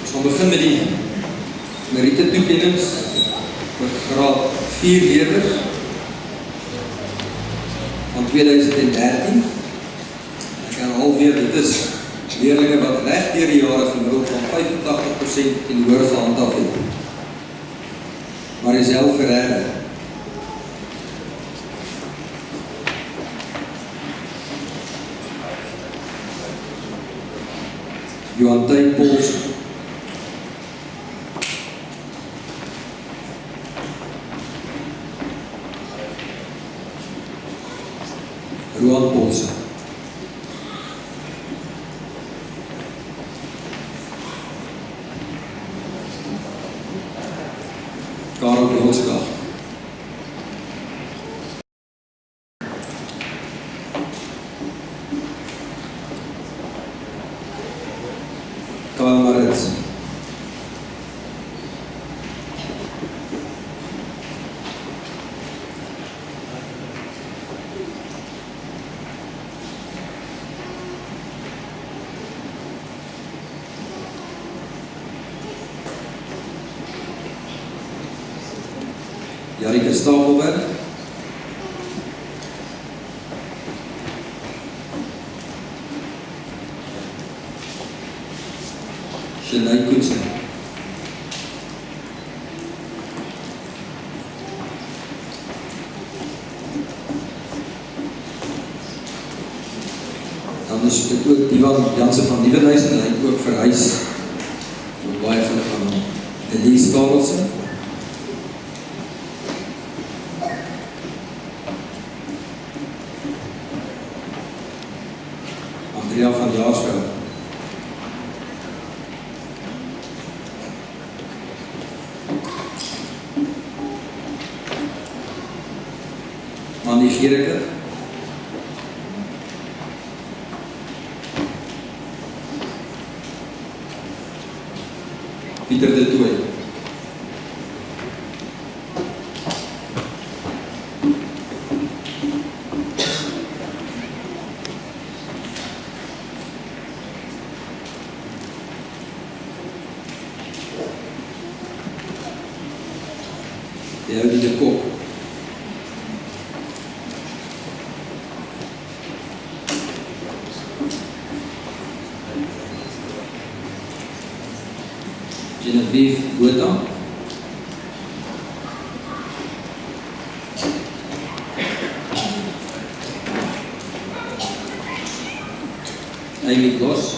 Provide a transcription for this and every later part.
Ons gaan begin met die meriete toekennings vir graad 4 leerders van 2013. Ek herhaal weer, dit is leerlinge wat reg deur die jare gemiddeld van 85% en hoër gehandhaaf het. Marizel Ferreira, Johantein Pols, Roan Pols, Karel Brolskag, Kyle Maritz, Jarike Stapelberg, Shalai Koetsen, dan is dit ook Divan Jansen van Nieuwenhuis en hy het ook verhuis vir baie van Elise Karelsen, Andrea van Jaarsveld, Mandy Gericke, Pieter de Tooy, Dehoudie de Kok, Genevieve Botha, Amy Goss,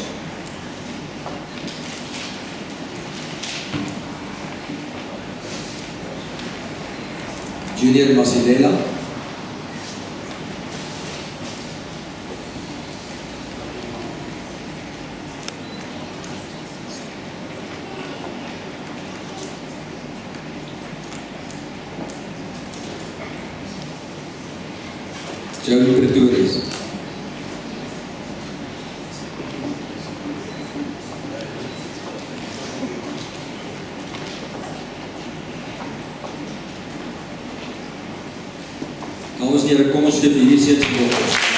Junior Masidela, Joey Pretorius, dames en heren, kom ons geef hierdie seens